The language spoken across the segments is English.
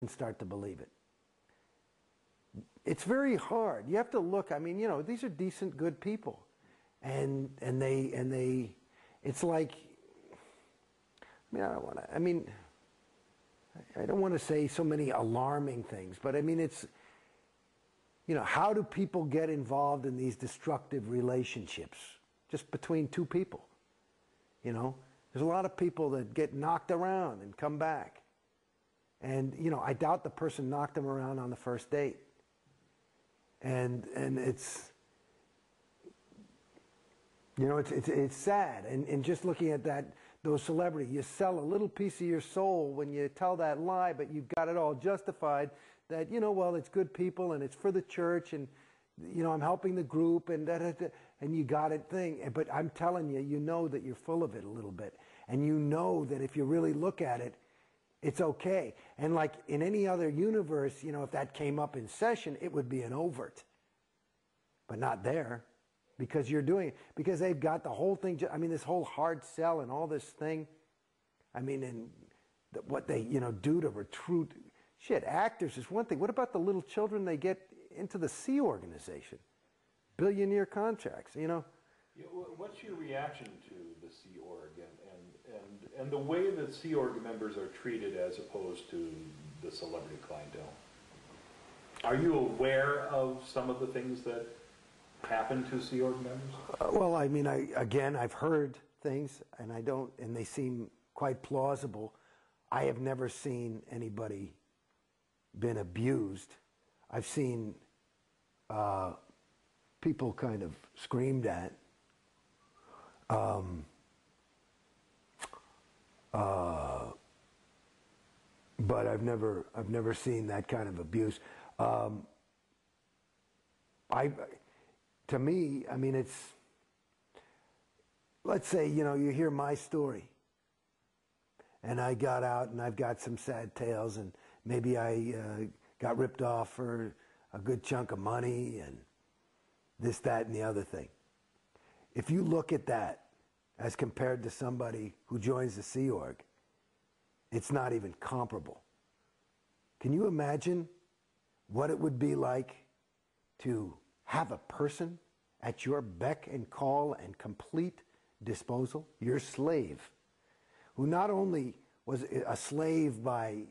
and start to believe it. It's very hard. You have to look. I mean, you know, these are decent, good people, and they. It's like. I mean, I don't want to. I mean, I don't want to say so many alarming things, but I mean, it's. You know, how do people get involved in these destructive relationships just between two people? You know, there's a lot of people that get knocked around and come back, and you know, I doubt the person knocked them around on the first date. And it's, you know, it's sad. And just looking at those celebrities, you sell a little piece of your soul when you tell that lie, but you've got it all justified that, you know, well, it's good people and it's for the church and, you know, I'm helping the group and and you got it thing. But I'm telling you, you know that you're full of it a little bit. And you know that if you really look at it, it's okay. And like in any other universe, you know, if that came up in session, it would be an overt. But not there. Because you're doing it. Because they've got the whole thing. I mean, this whole hard sell and all this thing. I mean, and what they, you know, do to recruit. Shit, actors is one thing. What about the little children they get into the Sea Organization? Billionaire contracts, you know? Yeah, what's your reaction to the Sea Org and the way that Sea Org members are treated as opposed to the celebrity clientele? Are you aware of some of the things that happen to Sea Org members? Well, I mean, I've heard things, and they seem quite plausible. I have never seen anybody been abused. I've seen people kind of screamed at. But I've never seen that kind of abuse. To me, I mean, it's, let's say, you know, you hear my story, and I got out and I've got some sad tales, and maybe I got ripped off for a good chunk of money, and this, that, and the other thing. If you look at that as compared to somebody who joins the Sea Org, it's not even comparable. Can you imagine what it would be like to have a person at your beck and call and complete disposal, your slave, who not only was a slave by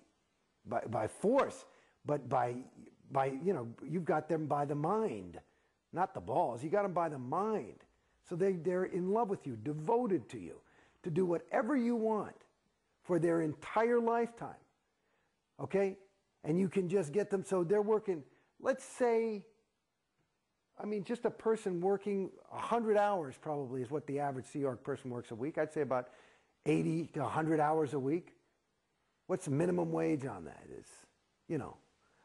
force, but by you know, you've got them by the mind, not the balls. You got them by the mind. So they're in love with you, devoted to you, to do whatever you want for their entire lifetime. Okay? And you can just get them, so they're working, let's say, I mean, just a person working 100 hours probably is what the average Sea Org person works a week. I'd say about 80 to 100 hours a week. What's the minimum wage on that? Is, you know,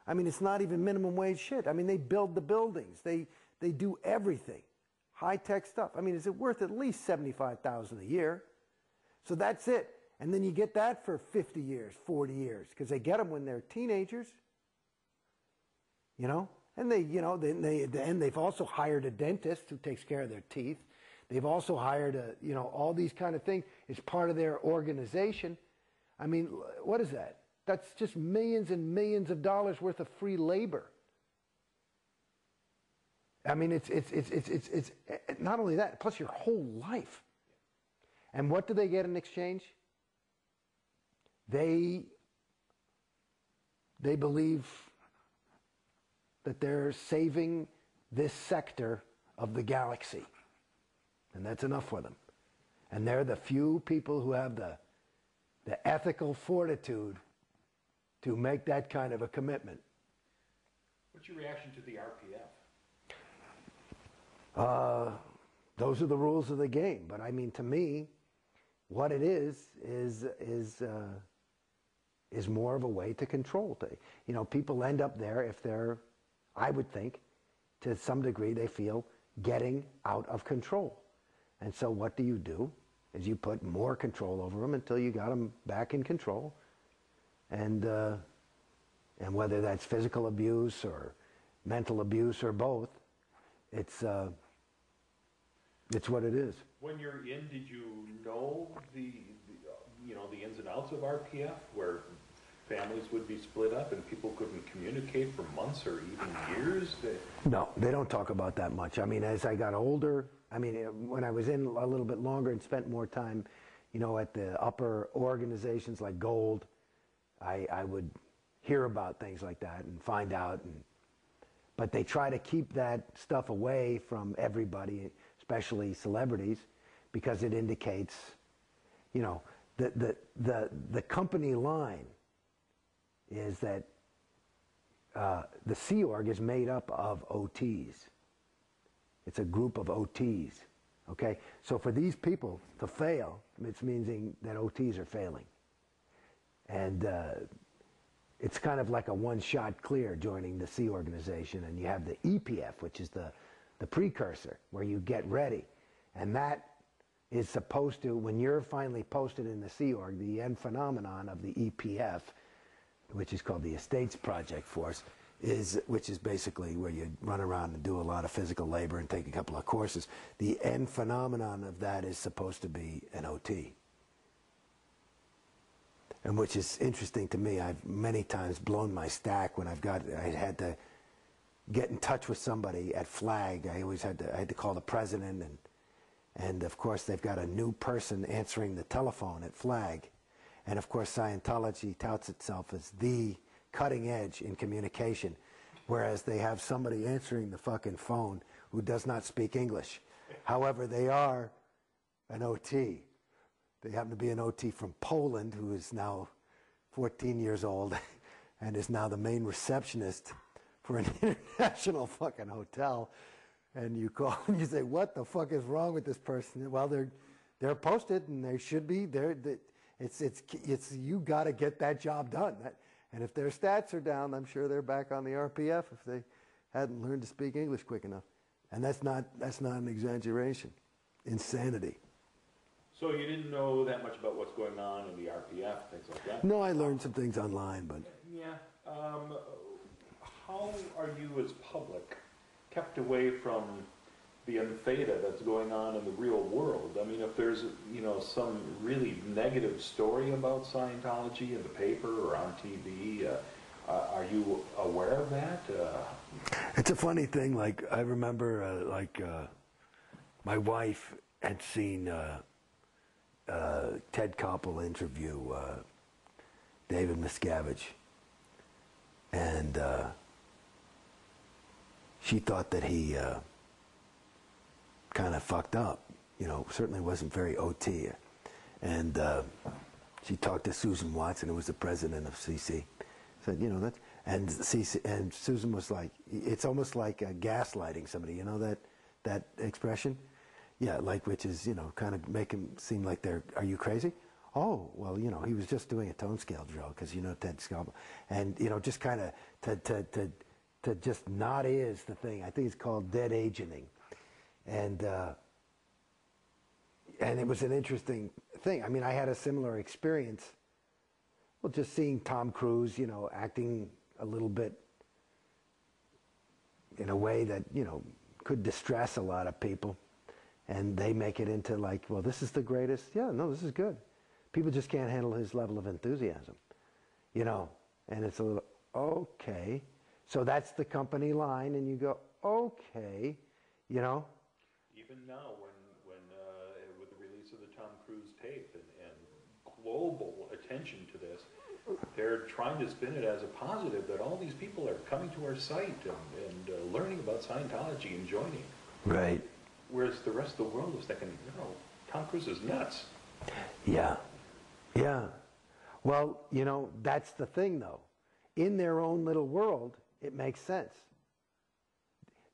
I mean, it's not even minimum wage shit. I mean, they build the buildings. They do everything. High-tech stuff. I mean, is it worth at least $75,000 a year? So that's it. And then you get that for 50 years, 40 years, because they get them when they're teenagers. You know? And they've also hired a dentist who takes care of their teeth. They've also hired you know, all these kind of things. It's part of their organization. I mean, what is that? That's just millions and millions of dollars worth of free labor. I mean, it's not only that, plus your whole life. And what do they get in exchange? They believe that they're saving this sector of the galaxy. And that's enough for them. And they're the few people who have the ethical fortitude to make that kind of a commitment. What's your reaction to the RPF? Those are the rules of the game. But I mean, to me, what it is more of a way to control. You know, people end up there if they're, I would think, to some degree they feel getting out of control. And so what do? Is you put more control over them until you got them back in control. And whether that's physical abuse or mental abuse or both, it's what it is. When you're in, did you know the ins and outs of RPF, where families would be split up and people couldn't communicate for months or even years? No, they don't talk about that much. I mean, as I got older, I mean, when I was in a little bit longer and spent more time, you know, at the upper organizations like Gold, I would hear about things like that and find out. But they try to keep that stuff away from everybody, especially celebrities, because it indicates, you know, the company line is that the Sea Org is made up of OTs. It's a group of OTs, okay? So for these people to fail, it's meaning that OTs are failing. And it's kind of like a one-shot clear joining the Sea Organization, and you have the EPF, which is the precursor, where you get ready. And that is supposed to, when you're finally posted in the Sea Org, the end phenomenon of the EPF, which is called the Estates Project Force, which is basically where you run around and do a lot of physical labor and take a couple of courses. The end phenomenon of that is supposed to be an OT. And which is interesting to me. I've many times blown my stack when I had to get in touch with somebody at Flag. I had to call the president, and of course they've got a new person answering the telephone at Flag. And of course Scientology touts itself as the cutting edge in communication, whereas they have somebody answering the fucking phone who does not speak English. However, they are an OT. They happen to be an OT from Poland who is now 14 years old and is now the main receptionist for an international fucking hotel. And you call and you say, what the fuck is wrong with this person? Well, they're posted and they should be. It's you got to get that job done. And if their stats are down, I'm sure they're back on the RPF if they hadn't learned to speak English quick enough. And that's not an exaggeration. Insanity. So you didn't know that much about what's going on in the RPF, things like that? No, I learned some things online, but... Yeah. How are you as public kept away from the untheta that's going on in the real world? I mean, if there's, you know, some really negative story about Scientology in the paper or on TV, are you aware of that? It's a funny thing. Like, I remember, my wife had seen Ted Koppel interview David Miscavige, and she thought that he kind of fucked up, you know, certainly wasn't very OT. And she talked to Susan Watson, who was the president of CC. Said, you know, that, and CC, and Susan was like, it's almost like gaslighting somebody, you know that expression? Yeah, like, which is, you know, kind of make him seem like are you crazy? Oh, well, you know, he was just doing a tone scale drill, because, you know, Ted Koppel. And, you know, just kind of to just not is the thing. I think it's called dead agenting. And it was an interesting thing. I mean, I had a similar experience. Well, just seeing Tom Cruise, you know, acting a little bit in a way that, you know, could distress a lot of people. And they make it into like, well, this is the greatest. Yeah, no, this is good. People just can't handle his level of enthusiasm, you know. And it's a little, okay. So that's the company line, and you go, okay, you know. Even now, when with the release of the Tom Cruise tape and global attention to this, they're trying to spin it as a positive that all these people are coming to our site and learning about Scientology and joining. Right. Whereas the rest of the world is thinking, no, Tom Cruise is nuts. Yeah. Yeah. Well, you know, that's the thing, though. In their own little world, it makes sense.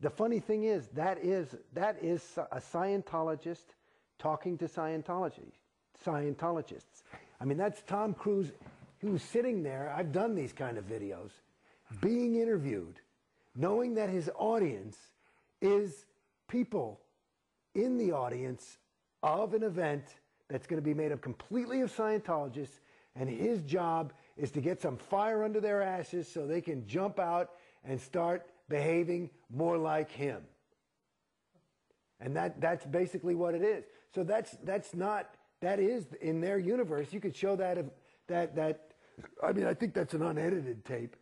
The funny thing is that is a Scientologist talking to Scientologists. I mean, that's Tom Cruise, who's sitting there. I've done these kind of videos, being interviewed, knowing that his audience is people in the audience of an event that's going to be made up completely of Scientologists, and his job is to get some fire under their asses so they can jump out and start behaving more like him. And that's basically what it is. So that is in their universe. You could show that I mean, I think that's an unedited tape.